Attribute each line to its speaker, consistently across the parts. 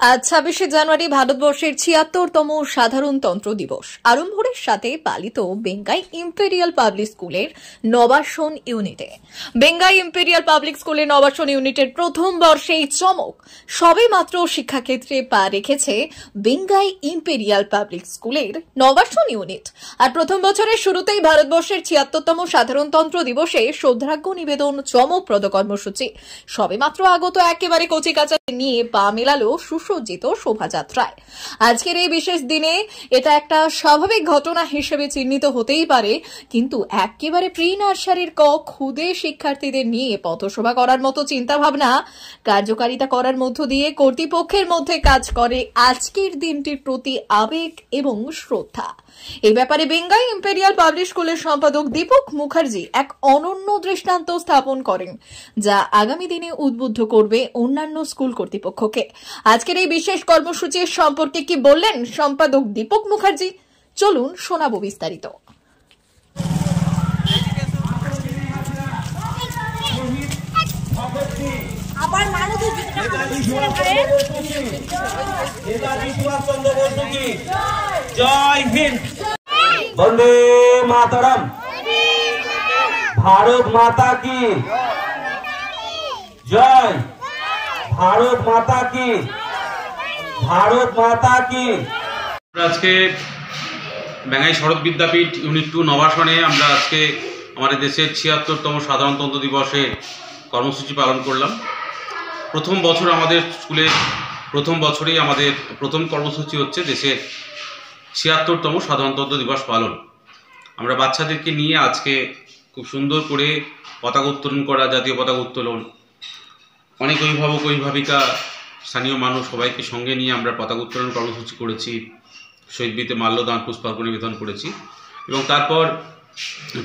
Speaker 1: আজ ২৬শে জানুয়ারি ভারতবর্ষের ৭৬তম সাধারণতন্ত্র দিবস আড়ম্বরের সাথে পালিত বেঙ্গাই ইম্পেরিয়াল পাবলিক স্কুলের নবাসন ইউনিটে। বেঙ্গাই ইম্পেরিয়াল পাবলিক স্কুলের নবাসন ইউনিটের প্রথম বর্ষেই চমক, সবেমাত্র শিক্ষাক্ষেত্রে পা রেখেছে বেঙ্গাই ইম্পেরিয়াল পাবলিক স্কুলের নবাসন ইউনিট। আর প্রথম বছরের শুরুতেই ভারতবর্ষের ৭৬তম সাধারণতন্ত্র দিবসে শ্রদ্ধার্ঘ্য নিবেদন চমকপ্রদ কর্মসূচি সবেমাত্র আগত একেবারে কচিকাঁচা নিয়ে পা মেলালো সুসজ্জিত শোভাযাত্রায়। আজকের এই বিশেষ দিনে এটা একটা স্বাভাবিক ঘটনা হিসেবে চিহ্নিত হতেই পারে, কিন্তু একেবারে প্রি নার্সারির ক্ষুদে শিক্ষার্থীদের নিয়ে পথশোভা করার মতো চিন্তা ভাবনা কার্যকারিতা করার মধ্য দিয়ে কর্তৃপক্ষের মধ্যে কাজ করে আজকের দিনটির প্রতি আবেগ এবং শ্রদ্ধা। এই ব্যাপারে বেঙ্গাই ইম্পেরিয়াল পাবলিক স্কুলের সম্পাদক দীপক মুখার্জি এক অনন্য দৃষ্টান্ত স্থাপন করেন, যা আগামী দিনে উদ্বুদ্ধ করবে অন্যান্য স্কুল কর্তৃপক্ষকে। আজকের এই বিশেষ কর্মসূচির সম্পর্কে কি বললেন সম্পাদক দীপক মুখার্জি, চলুন শোনাবো বিস্তারিত।
Speaker 2: জয় হিন্দ, বন্দে মাতরম, ভারত মাতা কি জয়, ভারত মাতা কি, ভারত মাতা কি।
Speaker 3: আজকে বেঙ্গাই শরৎ বিদ্যাপীঠ ইউনিট 2 নবাসনে আমরা আজকে আমাদের দেশের ৭৬তম সাধারণতন্ত্র দিবসে কর্মসূচি পালন করলাম। প্রথম বছর আমাদের স্কুলের প্রথম বছরেই আমাদের প্রথম কর্মসূচি হচ্ছে দেশের ৭৬তম সাধারণতন্ত্র দিবস পালন। আমরা বাচ্চাদেরকে নিয়ে আজকে খুব সুন্দর করে পতাকা উত্তোলন করা, জাতীয় পতাকা উত্তোলন, অনেক অভিভাবক অভিভাবিকা, স্থানীয় মানুষ সবাইকে সঙ্গে নিয়ে আমরা পতাকা উত্তোলন কর্মসূচি করেছি, শহীদবীতে মাল্যদান পুষ্পার্ঘ্য নিবেদন করেছি এবং তারপর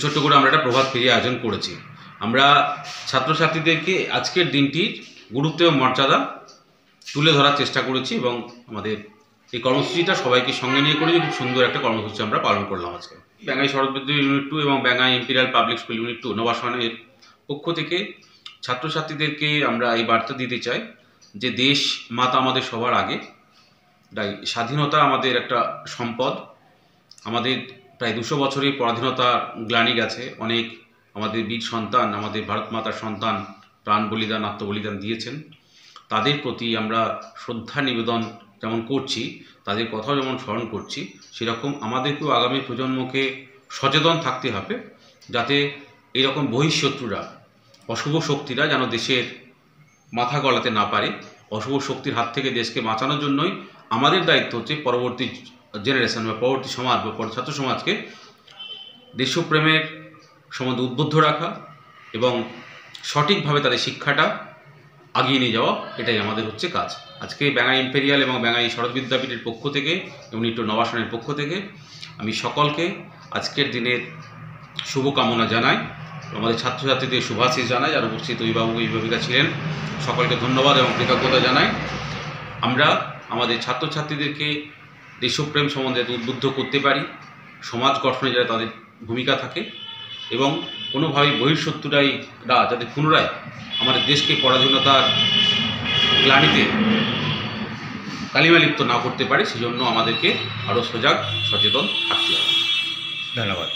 Speaker 3: ছোট্ট করে আমরা একটা প্রভাত ফেরি আয়োজন করেছি। আমরা ছাত্রছাত্রীদেরকে আজকের দিনটির গুরুত্ব এবং মর্যাদা তুলে ধরার চেষ্টা করেছি এবং আমাদের এই কর্মসূচিটা সবাইকে সঙ্গে নিয়ে করেছি। খুব সুন্দর একটা কর্মসূচি আমরা পালন করলাম আজকে। বেঙ্গাই শরৎ বিদ্যাপীঠ ইউনিট 2 এবং Bengai imperial public school unit 2 নবাসনের পক্ষ থেকে ছাত্রছাত্রীদেরকে আমরা এই বার্তা দিতে চাই যে দেশ মাতা আমাদের সবার আগে, তাই স্বাধীনতা আমাদের একটা সম্পদ। আমাদের প্রায় ২০০ বছরের পরাধীনতার গ্লানি গেছে, অনেক আমাদের বীর সন্তান, আমাদের ভারত মাতার সন্তান প্রাণ বলিদান আত্মবলিদান দিয়েছেন। তাদের প্রতি আমরা শ্রদ্ধা নিবেদন যেমন করছি, তাদের কথাও যেমন স্মরণ করছি, সেরকম আমাদেরকেও আগামী প্রজন্মকে সচেতন থাকতে হবে যাতে এরকম বহিঃশত্রুরা, অশুভ শক্তিরা যেন দেশের মাথা গলাতে না পারে। অশুভ শক্তির হাত থেকে দেশকে বাঁচানোর জন্যই আমাদের দায়িত্ব হচ্ছে পরবর্তী জেনারেশন বা পরবর্তী সমাজ বা ছাত্র সমাজকে দেশপ্রেমের সম্বন্ধে উদ্বুদ্ধ রাখা এবং সঠিকভাবে তাদের শিক্ষাটা আগিয়ে নিয়ে যাওয়া, এটাই আমাদের হচ্ছে কাজ। আজকে বেঙ্গাই ইম্পেরিয়াল এবং বেঙ্গাই শরৎ বিদ্যাপীঠের পক্ষ থেকে, ইউনিট 2 নবাসনের পক্ষ থেকে আমি সকলকে আজকের দিনের শুভকামনা জানাই, আমাদের ছাত্রছাত্রীদের শুভাশিস জানাই, যারা উপস্থিত অভিভাবক অভিভাবিকা ছিলেন সকলকে ধন্যবাদ এবং কৃতজ্ঞতা জানাই। আমরা আমাদের ছাত্রছাত্রীদেরকে দেশপ্রেম সম্বন্ধে উদ্বুদ্ধ করতে পারি, সমাজ গঠনে যাতে তাদের ভূমিকা থাকে এবং কোনোভাবেই বহিঃশত্রুরা যাতে পুনরায় আমাদের দেশকে পরাধীনতার গ্লানিতে কালিমালিপ্ত না করতে পারে, সেজন্য আমাদেরকে আরও সজাগ সচেতন থাকতে হবে।
Speaker 4: ধন্যবাদ।